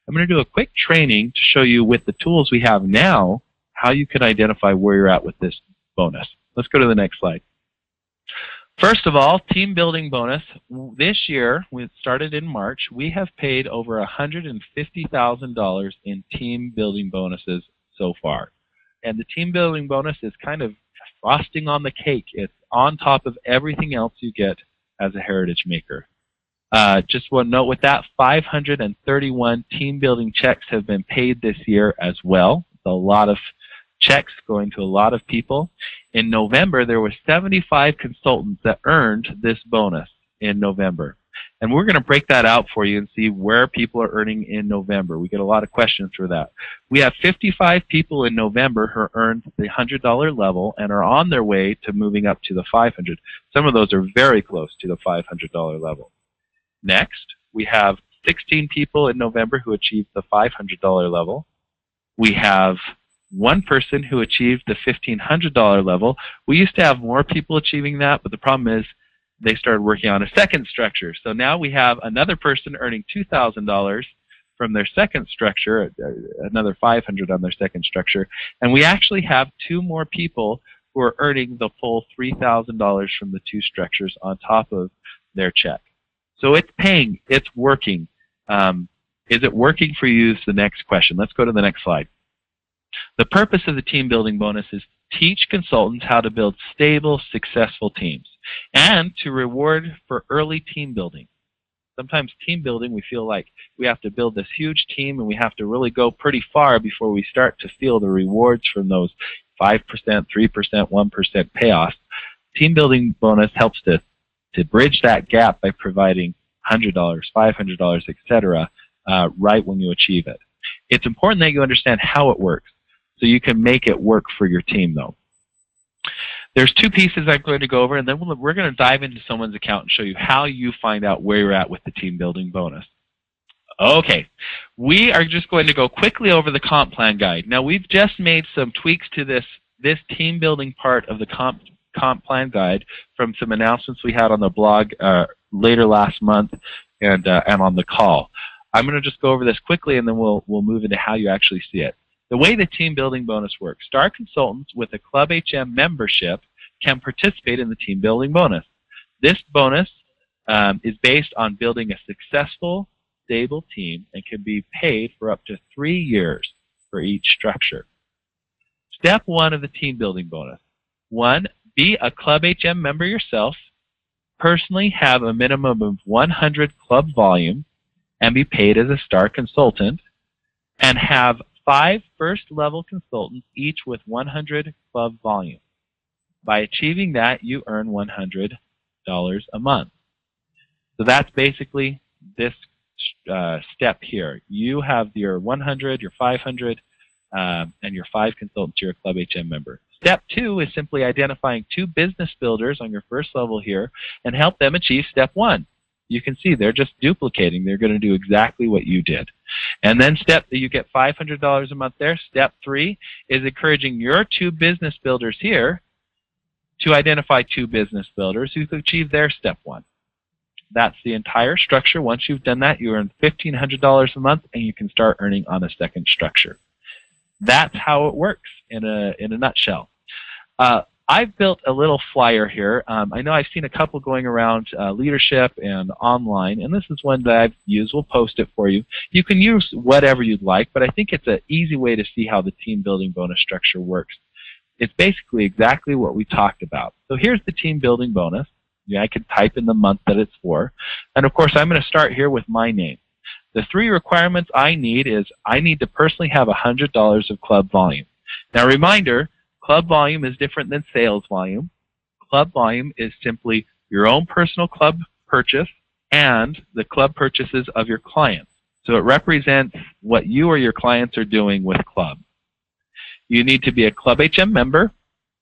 I'm going to do a quick training to show you with the tools we have now how you can identify where you're at with this bonus. Let's go to the next slide. First of all, team building bonus. This year, we started in March, we have paid over $150,000 in team building bonuses so far. And the team building bonus is kind of frosting on the cake. It's on top of everything else you get as a heritage maker. Just one note with that, 531 team building checks have been paid this year as well. It's a lot of checks going to a lot of people. In November, there were 75 consultants that earned this bonus in November. And we're going to break that out for you and see where people are earning in November. We get a lot of questions for that. We have 55 people in November who earned the $100 level and are on their way to moving up to the $500. Some of those are very close to the $500 level. Next, we have 16 people in November who achieved the $500 level. We have one person who achieved the $1,500 level. We used to have more people achieving that, but the problem is they started working on a second structure. So now we have another person earning $2,000 from their second structure, another $500 on their second structure, and we actually have two more people who are earning the full $3,000 from the two structures on top of their check. So it's paying, it's working. Is it working for you is the next question. Let's go to the next slide. The purpose of the team building bonus is to teach consultants how to build stable, successful teams and to reward for early team building. Sometimes team building, we feel like we have to build this huge team and we have to really go pretty far before we start to feel the rewards from those 5%, 3%, 1% payoffs. Team building bonus helps to bridge that gap by providing $100, $500, etc. Right when you achieve it. It's important that you understand how it works so you can make it work for your team, though. There's two pieces I'm going to go over, and then we're going to dive into someone's account and show you how you find out where you're at with the team building bonus. Okay, we are just going to go quickly over the comp plan guide. Now, we've just made some tweaks to this team building part of the comp plan guide from some announcements we had on the blog later last month and on the call. I'm going to just go over this quickly, and then we'll move into how you actually see it. The way the team building bonus works, star consultants with a Club HM membership can participate in the team building bonus. This bonus is based on building a successful, stable team and can be paid for up to 3 years for each structure. Step 1 of the team building bonus. 1, be a Club HM member yourself, personally have a minimum of 100 club volume, and be paid as a star consultant, and have 5 first-level consultants, each with 100 club volume. By achieving that, you earn $100 a month. So that's basically this step here. You have your 100, your 500, and your 5 consultants. You're a Club HM member. Step 2 is simply identifying 2 business builders on your first level here and help them achieve step 1. You can see they're just duplicating. They're going to do exactly what you did. And then you get $500 a month there. Step 3 is encouraging your 2 business builders here to identify 2 business builders who could achieve their step 1. That's the entire structure. Once you've done that, you earn $1,500 a month, and you can start earning on a second structure. That's how it works in a nutshell. I've built a little flyer here. I know I've seen a couple going around leadership and online, and this is one that I've used. We'll post it for you. You can use whatever you'd like, but I think it's an easy way to see how the team building bonus structure works. It's basically exactly what we talked about. So here's the team building bonus. I could type in the month that it's for. And of course, I'm going to start here with my name. The 3 requirements I need is I need to personally have $100 of club volume. Now, reminder, club volume is different than sales volume. Club volume is simply your own personal club purchase and the club purchases of your clients. So it represents what you or your clients are doing with club. You need to be a Club HM member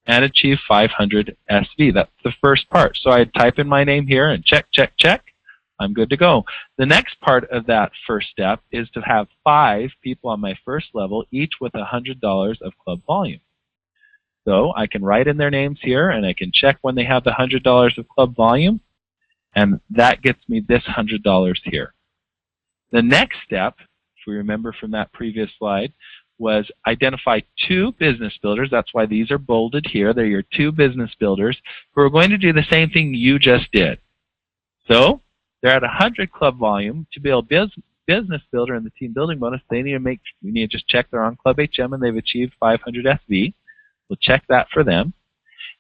and achieve 500 SV. That's the first part. So I type in my name here and check, check, check. I'm good to go. The next part of that first step is to have 5 people on my first level, each with $100 of club volume. So I can write in their names here, and I can check when they have the $100 of club volume, and that gets me this $100 here. The next step we remember from that previous slide, was identify 2 business builders. That's why these are bolded here. They're your 2 business builders who are going to do the same thing you just did. So they're at 100 club volume. To be a business builder in the team building bonus, we need to just check they're on Club HM and they've achieved 500 SV. We'll check that for them.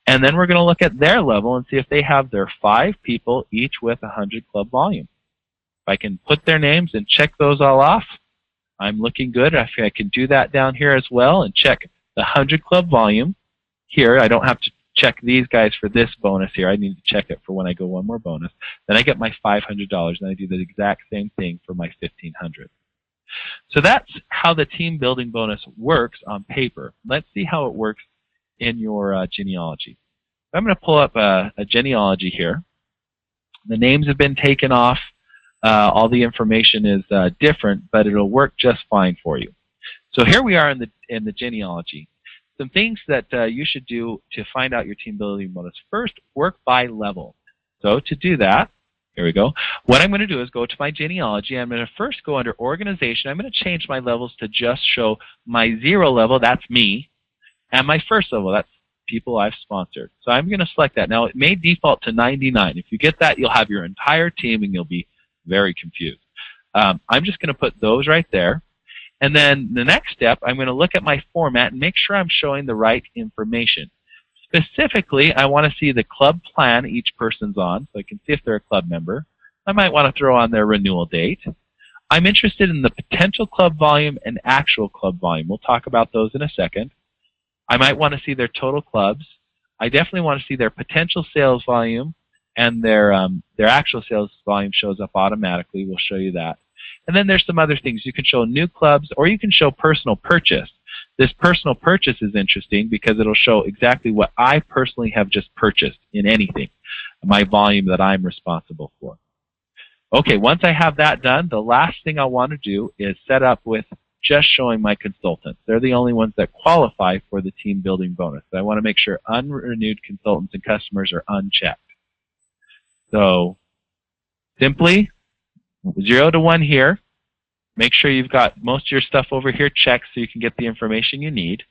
And then we're going to look at their level and see if they have their 5 people, each with 100 club volume. If I can put their names and check those all off, I'm looking good. I can do that down here as well and check the 100 club volume. Here, I don't have to check these guys for this bonus here. I need to check it for when I go one more bonus. Then I get my $500, and I do the exact same thing for my $1,500. So that's how the team building bonus works on paper. Let's see how it works in your genealogy. I'm going to pull up a genealogy here. The names have been taken off. All the information is different, but it'll work just fine for you. So here we are in the genealogy. Some things that you should do to find out your team building bonus. First, work by level. So to do that, here we go. What I'm going to do is go to my genealogy. I'm going to first go under organization. I'm going to change my levels to just show my 0 level, that's me, and my 1st level, that's people I've sponsored. So I'm going to select that. Now, it may default to 99. If you get that, you'll have your entire team and you'll be very confused. I'm just going to put those right there. And then the next step, I'm going to look at my format and make sure I'm showing the right information. Specifically, I want to see the club plan each person's on, so I can see if they're a club member. I might want to throw on their renewal date. I'm interested in the potential club volume and actual club volume. We'll talk about those in a second. I might want to see their total clubs. I definitely want to see their potential sales volume, and their actual sales volume shows up automatically. We'll show you that. And then there's some other things. You can show new clubs, or you can show personal purchase. This personal purchase is interesting because it'll show exactly what I personally have just purchased in anything, my volume that I'm responsible for. Okay, once I have that done, the last thing I want to do is set up with just showing my consultants. They're the only ones that qualify for the team building bonus. So I want to make sure unrenewed consultants and customers are unchecked. So simply 0 to 1 here. Make sure you've got most of your stuff over here checked so you can get the information you need.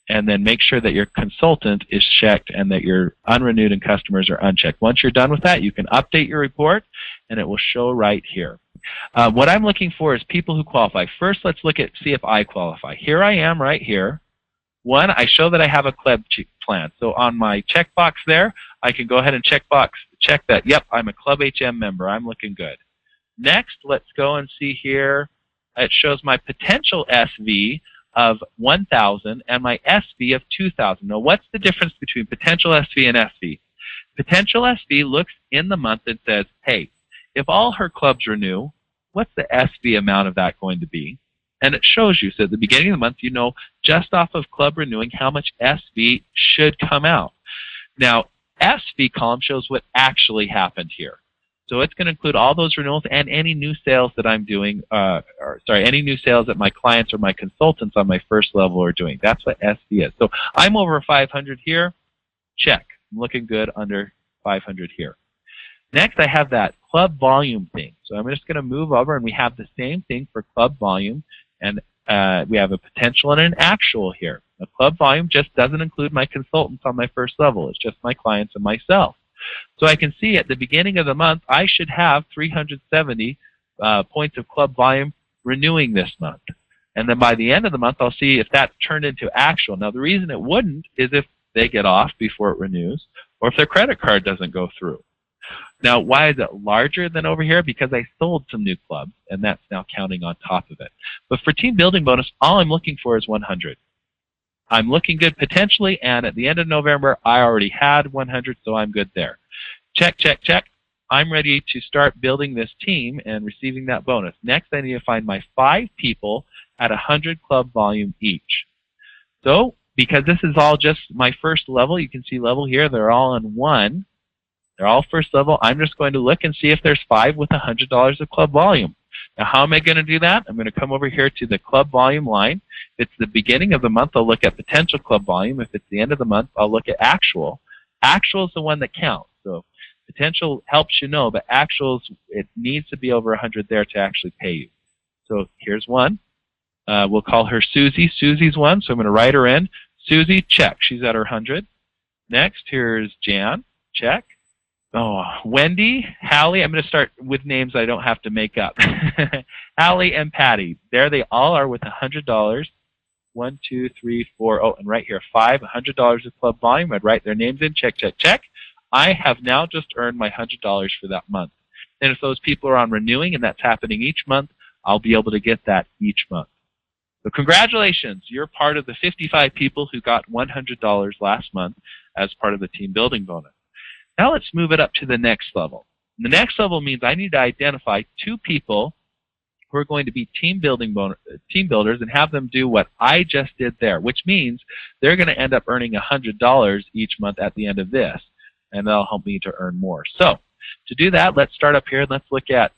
And then make sure that your consultant is checked and that your unrenewed and customers are unchecked. Once you're done with that, you can update your report and it will show right here. What I'm looking for is people who qualify. First, let's see if I qualify. Here I am right here. 1, I show that I have a club plan. So on my checkbox there, I can go ahead and check that, yep, I'm a Club HM member. I'm looking good. Next, let's go and see here. It shows my potential SV of 1,000 and my SV of 2,000. Now, what's the difference between potential SV and SV? Potential SV looks in the month and says, hey, if all her clubs renew, what's the SV amount of that going to be? And it shows you. So at the beginning of the month, you know just off of club renewing how much SV should come out. Now, SV column shows what actually happened here. So it's going to include all those renewals and any new sales that I'm doing, any new sales that my clients or my consultants on my 1st level are doing. That's what SV is. So I'm over 500 here. Check. I'm looking good under 500 here. Next, I have that club volume thing. So I'm just going to move over, and we have the same thing for club volume, and we have a potential and an actual here. A club volume just doesn't include my consultants on my 1st level. It's just my clients and myself. So I can see at the beginning of the month, I should have 370 points of club volume renewing this month. And then by the end of the month, I'll see if that turned into actual. Now, the reason it wouldn't is if they get off before it renews, or if their credit card doesn't go through. Now, why is it larger than over here? Because I sold some new clubs, and that's now counting on top of it. But for team building bonus, all I'm looking for is 100. I'm looking good potentially, and at the end of November, I already had 100, so I'm good there. Check, check, check. I'm ready to start building this team and receiving that bonus. Next, I need to find my 5 people at 100 club volume each. So, because this is all just my 1st level, you can see level here, they're all in 1. They're all 1st level. I'm just going to look and see if there's 5 with $100 of club volume. Now, how am I going to do that? I'm going to come over here to the club volume line. If it's the beginning of the month, I'll look at potential club volume. If it's the end of the month, I'll look at actual. Actual is the one that counts. So potential helps you know, but actuals, it needs to be over 100 there to actually pay you. So here's 1. We'll call her Susie. Susie's one, so I'm going to write her in. Susie, check. She's at her 100. Next, here's Jan. Check. Oh, Wendy, Hallie. I'm going to start with names I don't have to make up. Hallie and Patty. There they all are with $100. 1, 2, 3, 4. Oh, and right here, $500 of club volume. I'd write their names in. Check, check, check. I have now just earned my $100 for that month. And if those people are on renewing, and that's happening each month, I'll be able to get that each month. So congratulations. You're part of the 55 people who got $100 last month as part of the team building bonus. Now let's move it up to the next level. The next level means I need to identify 2 people who are going to be team builders and have them do what I just did there, which means they're going to end up earning $100 each month at the end of this, and that'll help me to earn more. So to do that, let's start up here and let's look at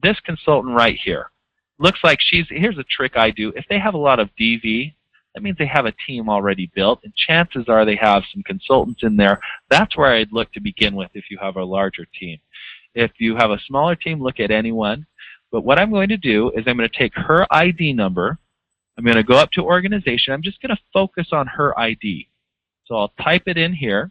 this consultant right here. Looks like here's a trick I do. If they have a lot of DV, that means they have a team already built, and chances are they have some consultants in there. That's where I'd look to begin with if you have a larger team. If you have a smaller team, look at anyone. But what I'm going to do is I'm going to take her ID number. I'm going to go up to organization. I'm just going to focus on her ID. So I'll type it in here.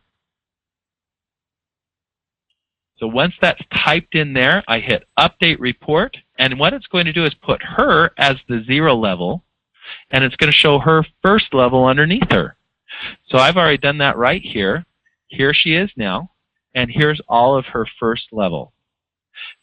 So once that's typed in there, I hit Update Report. And what it's going to do is put her as the 0 level, and it's going to show her first level underneath her. So I've already done that right here. Here she is now, and here's all of her first level.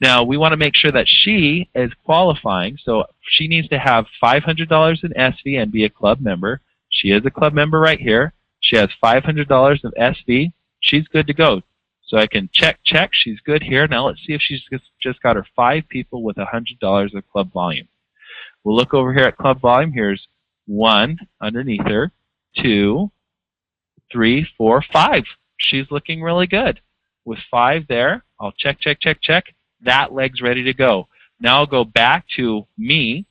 Now, we want to make sure that she is qualifying, so she needs to have $500 in SV and be a club member. She is a club member right here. She has $500 of SV. She's good to go. So I can check, check. She's good here. Now let's see if she's just got her 5 people with $100 of club volume. We'll look over here at club volume. Here's 1 underneath her, 2, 3, 4, 5. She's looking really good. With 5 there, I'll check, check, check, check. That leg's ready to go. Now I'll go back to me.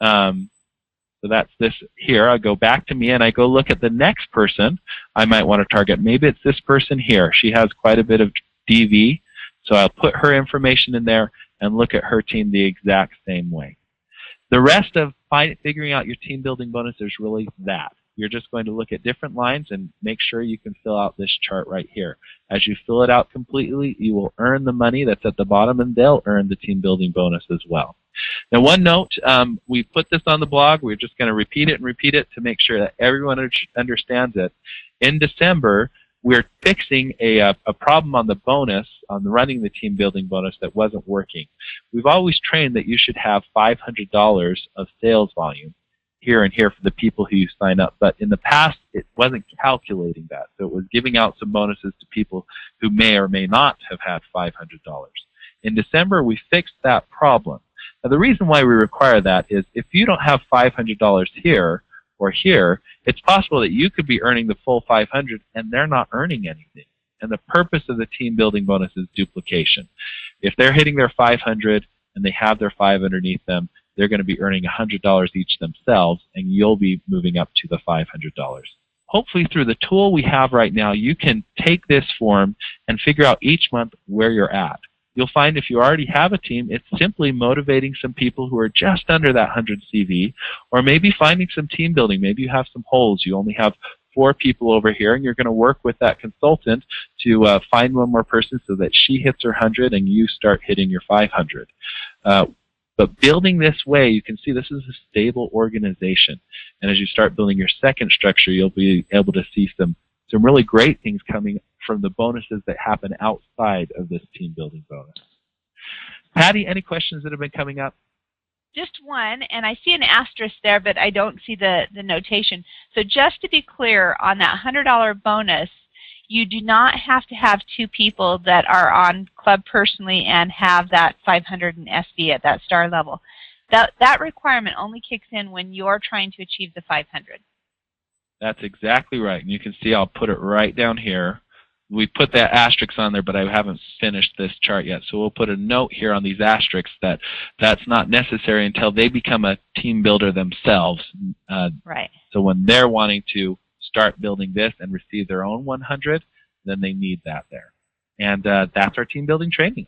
So that's this here. I go back to me and I go look at the next person I might want to target. Maybe it's this person here. She has quite a bit of DV. So I'll put her information in there and look at her team the exact same way. The rest of figuring out your team building bonus is really that. You're just going to look at different lines and make sure you can fill out this chart right here. As you fill it out completely, you will earn the money that's at the bottom, and they'll earn the team building bonus as well. Now, one note, we put this on the blog. We're just going to repeat it and repeat it to make sure that everyone understands it. In December, we're fixing a problem on the bonus, on the running the team building bonus that wasn't working. We've always trained that you should have $500 of sales volume here and here for the people who you sign up. But in the past, it wasn't calculating that. So it was giving out some bonuses to people who may or may not have had $500. In December, we fixed that problem. Now, the reason why we require that is if you don't have $500 here or here, it's possible that you could be earning the full $500 and they're not earning anything. And the purpose of the team building bonus is duplication. If they're hitting their $500 and they have their 5 underneath them, they're going to be earning $100 each themselves, and you'll be moving up to the $500. Hopefully through the tool we have right now, you can take this form and figure out each month where you're at. You'll find if you already have a team, it's simply motivating some people who are just under that 100 CV, or maybe finding some team building. Maybe you have some holes. You only have 4 people over here, and you're going to work with that consultant to find one more person so that she hits her 100 and you start hitting your 500. But building this way, you can see this is a stable organization. And as you start building your second structure, you'll be able to see some really great things coming from the bonuses that happen outside of this team building bonus. Patty, any questions that have been coming up? Just one, and I see an asterisk there, but I don't see the notation. So just to be clear, on that $100 bonus, you do not have to have 2 people that are on Club Personally and have that 500 in SV at that star level. That requirement only kicks in when you're trying to achieve the 500. That's exactly right. And you can see I'll put it right down here. We put that asterisk on there, but I haven't finished this chart yet. So we'll put a note here on these asterisks that that's not necessary until they become a team builder themselves. Right. So when they're wanting to start building this and receive their own 100, then they need that there. And that's our team building training.